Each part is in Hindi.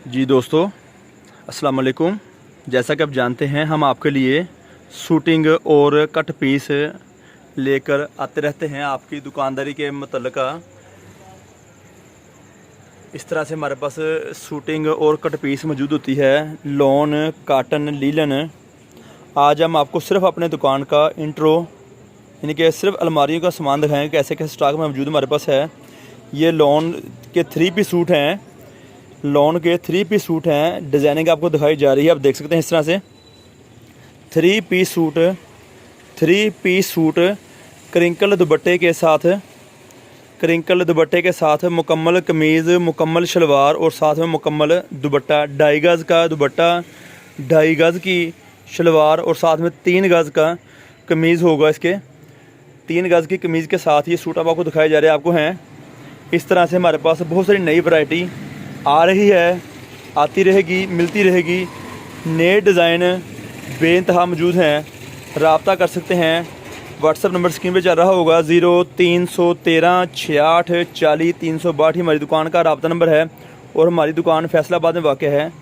जी दोस्तों, अस्सलाम वालेकुम। जैसा कि आप जानते हैं, हम आपके लिए शूटिंग और कट पीस लेकर आते रहते हैं आपकी दुकानदारी के मुतल्लिका। इस तरह से हमारे पास शूटिंग और कट पीस मौजूद होती है, लॉन, काटन, लीलन। आज हम आपको सिर्फ अपने दुकान का इंट्रो यानी कि सिर्फ अलमारियों का सामान दिखाएंगे, कैसे कैसे स्टॉक में मौजूद हमारे पास है। ये लॉन के 3 पीस सूट हैं, लॉन के 3 पीस सूट हैं। डिज़ाइनिंग आपको दिखाई जा रही है, आप देख सकते हैं इस तरह से 3 पीस सूट क्रिंकल दुपट्टे के साथ मुकम्मल कमीज़, मुकम्मल शलवार और साथ में मुकम्मल दुपट्टा। 2.5 गज़ का दुपट्टा, 2.5 गज़ की शलवार और साथ में 3 गज़ का कमीज़ होगा। इसके 3 गज़ की कमीज़ के साथ ये सूट अब आपको दिखाए जा रहे हैं आपको हैं। इस तरह से हमारे पास बहुत सारी नई वैरायटी आ रही है, आती रहेगी, मिलती रहेगी। नए डिज़ाइन बेइंतहा मौजूद हैं, रब्ता कर सकते हैं। व्हाट्सअप नंबर स्क्रीन पे चल रहा होगा, 0313 66 40 362 हमारी दुकान का रब्ता नंबर है। और हमारी दुकान फैसलाबाद में वाक़ है,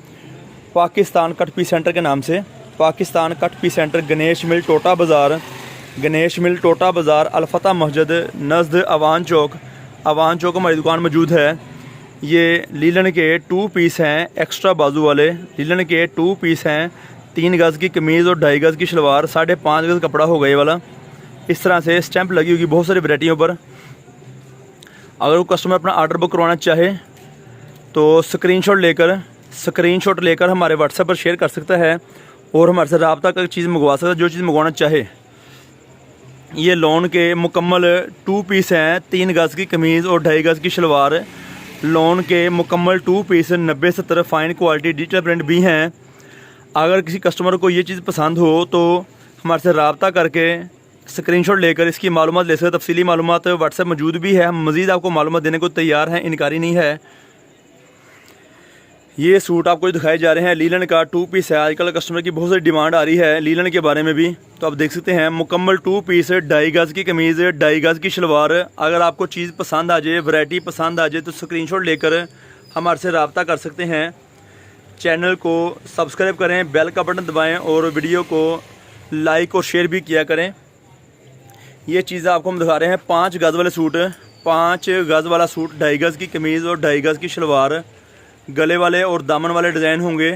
पाकिस्तान कट पीस सेंटर के नाम से। Pakistan cut piece centre, Ganesh mill टोटा बाज़ार, अलफता मस्जिद नज़द अवान चौक हमारी दुकान मौजूद है। ये लीलन के 2 पीस हैं, एक्स्ट्रा बाजू वाले लीलन के 2 पीस हैं। 3 गज़ की कमीज़ और 2.5 गज़ की शलवार, 5.5 गज़ कपड़ा होगा ये वाला। इस तरह से स्टैंप लगी होगी बहुत सारी वैरायटियों पर। अगर वो कस्टमर अपना ऑर्डर बुक करवाना चाहे तो स्क्रीनशॉट लेकर हमारे व्हाट्सएप पर शेयर कर सकता है और हमारे से रब्ता कर चीज़ मंगवा सकता है, जो चीज़ मंगवाना चाहे। ये लॉन के मुकम्मल 2 पीस हैं, 3 गज़ की कमीज़ और 2.5 गज़ की शलवार। लॉन के मुकम्मल 2 piece 90-70 fine quality digital print भी हैं। अगर किसी कस्टमर को ये चीज़ पसंद हो तो हमारे से रब्ता करके स्क्रीनशॉट लेकर इसकी मालूमात ले सकते। तफसीली मालूमात व्हाट्सएप मौजूद भी है, हम मज़ीद आपको मालूमात देने को तैयार हैं, इनकारी नहीं है। ये सूट आपको दिखाए जा रहे हैं, लीलन का 2 पीस है। आजकल कस्टमर की बहुत सारी डिमांड आ रही है लीलन के बारे में भी, तो आप देख सकते हैं मुकम्मल 2 पीस, 2.5 गज़ की कमीज़, 2.5 गज़ की शलवार। अगर आपको चीज़ पसंद आ जाए, वैरायटी पसंद आ जाए तो स्क्रीनशॉट लेकर हमारे से रब्ता कर सकते हैं। चैनल को सब्सक्राइब करें, बेल का बटन दबाएँ और वीडियो को लाइक और शेयर भी किया करें। ये चीज़ें आपको हम दिखा रहे हैं 5 गज़ वाले सूट, 5 गज़ वाला सूट, 2.5 गज़ की कमीज़ और 2.5 गज़ की शलवार। गले वाले और दामन वाले डिज़ाइन होंगे।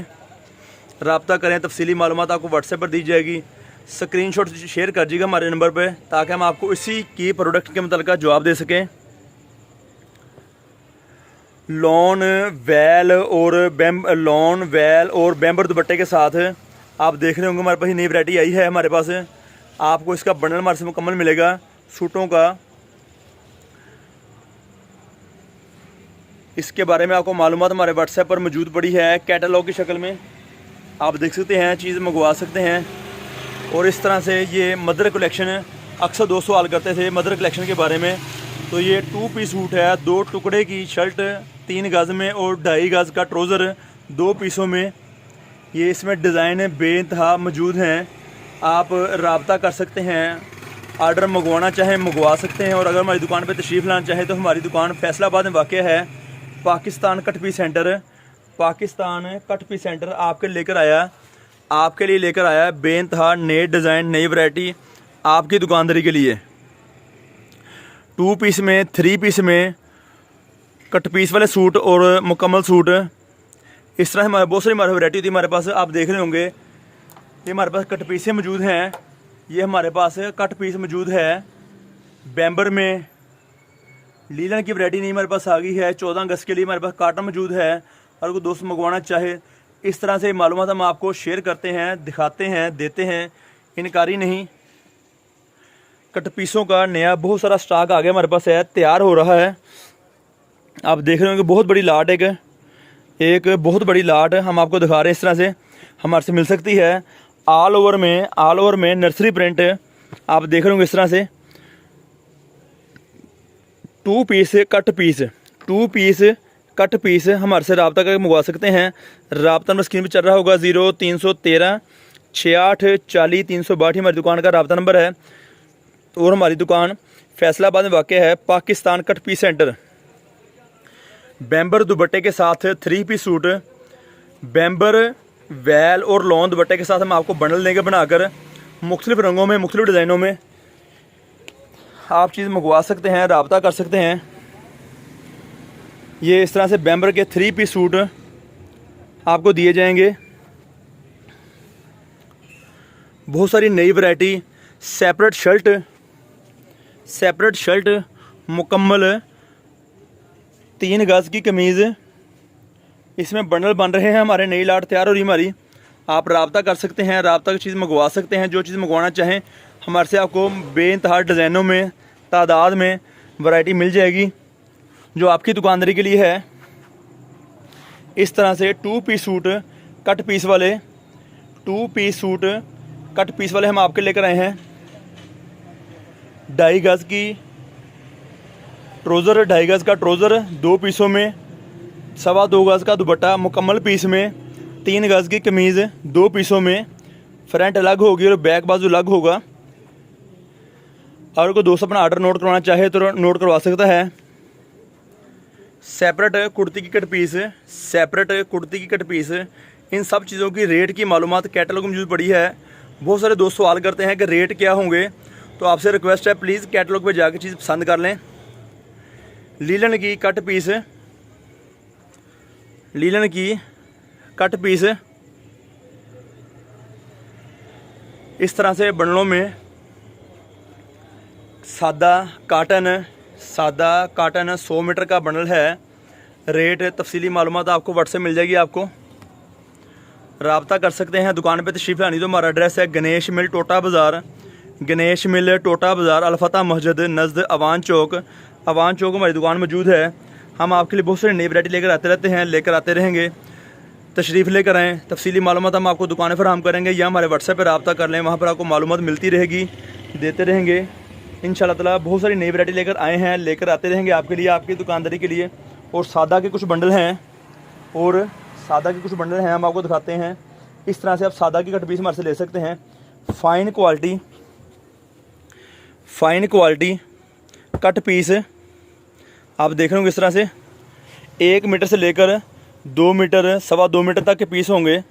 रब्ता करें, तफसीली मालूमात आपको व्हाट्सएप पर दी जाएगी। स्क्रीनशॉट शेयर कर दीजिएगा हमारे नंबर पे, ताकि हम आपको इसी की प्रोडक्ट के मुताल्लिक़ जवाब दे सकें। लॉन वेल और बैम्बर दुपट्टे के साथ आप देख रहे होंगे हमारे पास नई वैरायटी आई है। हमारे पास आपको इसका बंडल हमारे से मुकम्मल मिलेगा सूटों का। इसके बारे में आपको मालूमात हमारे व्हाट्सएप पर मौजूद पड़ी है, कैटलॉग की शक्ल में आप देख सकते हैं, चीज़ मंगवा सकते हैं। और इस तरह से ये मदर कलेक्शन, अक्सर दोस्त सवाल करते थे मदर कलेक्शन के बारे में, तो ये 2 पीस सूट है, 2 टुकड़े की शर्ट 3 गज़ में और 2.5 गज़ का ट्राउज़र 2 पीसों में। ये इसमें डिज़ाइन बेइंतहा मौजूद हैं, आप रब्ता कर सकते हैं। आर्डर मंगवाना चाहें मंगवा सकते हैं। और अगर हमारी दुकान पर तशरीफ़ लाना चाहें तो हमारी दुकान फैसलाबाद में वाक़ है। पाकिस्तान कट पीस सेंटर आपके लिए लेकर आया बेइंतहा नए डिज़ाइन, नई वैरायटी आपकी दुकानदारी के लिए। 2 पीस में, 3 पीस में, कट पीस वाले सूट और मुकम्मल सूट। इस तरह हमारे बहुत सारी वैरायटी होती है हमारे पास। आप देख रहे होंगे ये हमारे पास कट पीसें मौजूद हैं। ये हमारे पास कट पीस मौजूद है बैम्बर में। लीलन की वैरायटी नहीं हमारे पास आ गई है। 14 गज़ के लिए हमारे पास काटन मौजूद है। अगर कोई दोस्त मंगवाना चाहे, इस तरह से मालूमात हम आपको शेयर करते हैं, दिखाते हैं, देते हैं, इनकारी नहीं। कट पीसों का नया बहुत सारा स्टॉक आ गया हमारे पास है, तैयार हो रहा है। आप देख रहे होंगे बहुत बड़ी लाट, एक बहुत बड़ी लाट हम आपको दिखा रहे हैं। इस तरह से हमारे से मिल सकती है। ऑल ओवर में नर्सरी प्रिंट आप देख रहे होंगे इस तरह से। 2 पीस कट पीस हमारे से रब्ता करके मंगवा सकते हैं। रब्ता नंबर स्क्रीन पर चल रहा होगा, 0313 66 40 362 हमारी दुकान का रब्ता नंबर है। और हमारी दुकान फैसलाबाद में वाक़ है, पाकिस्तान कट पीस सेंटर। बैम्बर दुपट्टे के साथ 3 पीस सूट बैम्बर, वैल और लॉन दुपट्टे के साथ हम आपको बंडल देंगे बनाकर। मुख्तलिफ़ रंगों में, मुख्तलिफ़ डिज़ाइनों में आप चीज़ मंगवा सकते हैं, रब्ता कर सकते हैं। ये इस तरह से बैम्बर के 3 पीस सूट आपको दिए जाएंगे। बहुत सारी नई वैरायटी, सेपरेट शर्ट, मुकम्मल 3 गज़ की कमीज़, इसमें बंडल बन रहे हैं। हमारे नई लाट तैयार हो रही हमारी। आप रब्ता कर सकते हैं, रब्ता की चीज़ मंगवा सकते हैं। जो चीज़ मंगवाना चाहें हमारे से आपको बेइंतहा डिज़ाइनों में, तादाद में वैरायटी मिल जाएगी जो आपकी दुकानदारी के लिए है। इस तरह से 2 पीस सूट कट पीस वाले, 2 पीस सूट कट पीस वाले हम आपके लेकर आए हैं। 2.5 गज़ की ट्रोज़र, 2.5 गज़ का ट्रोज़र 2 पीसों में, 2.25 गज़ का दुपट्टा मुकम्मल पीस में, 3 गज़ की कमीज़ 2 पीसों में। फ्रंट अलग होगी और बैक बाजू अलग होगा। और कोई दोस्त अपना आर्डर नोट करवाना चाहे तो नोट करवा सकता है। सेपरेट कुर्ती की कट पीस, इन सब चीज़ों की रेट की मालूमात कैटलॉग में मौजूद पड़ी है। बहुत सारे दोस्त सवाल करते हैं कि रेट क्या होंगे, तो आपसे रिक्वेस्ट है प्लीज़ कैटलॉग पे जाकर चीज़ पसंद कर लें। लीलन की कट पीस इस तरह से बंडलों में, सादा काटन 100 मीटर का बंडल है। रेट तफसीली मालूमात आपको व्हाट्सएप मिल जाएगी। आपको रब्ता कर सकते हैं। दुकान पे तशरीफ़ लानी तो हमारा एड्रेस है गणेश मिल टोटा बाज़ार, अलफता मस्जिद नज़द अवान चौक हमारी दुकान मौजूद है। हम आपके लिए बहुत सारी नई वैरायटी लेकर आते रहेंगे। तशरीफ़ लेकर आएँ। तफसीली मालूमात हम आपको दुकानें फराहम करेंगे या हमारे व्हाट्सएप पर रब्ता कर लें, वहाँ पर आपको मालूमात मिलती रहेगी, देते रहेंगे इंशाअल्लाह ताला। बहुत सारी नई वैरायटी लेकर आए हैं, लेकर आते रहेंगे आपके लिए, आपकी दुकानदारी के लिए। और सादा के कुछ बंडल हैं हम आपको दिखाते हैं। इस तरह से आप सादा की कट पीस हमारे से ले सकते हैं। फ़ाइन क्वालिटी कट पीस आप देख रहे होंगे। इस तरह से 1 मीटर से लेकर 2 मीटर, 2.25 मीटर तक के पीस होंगे।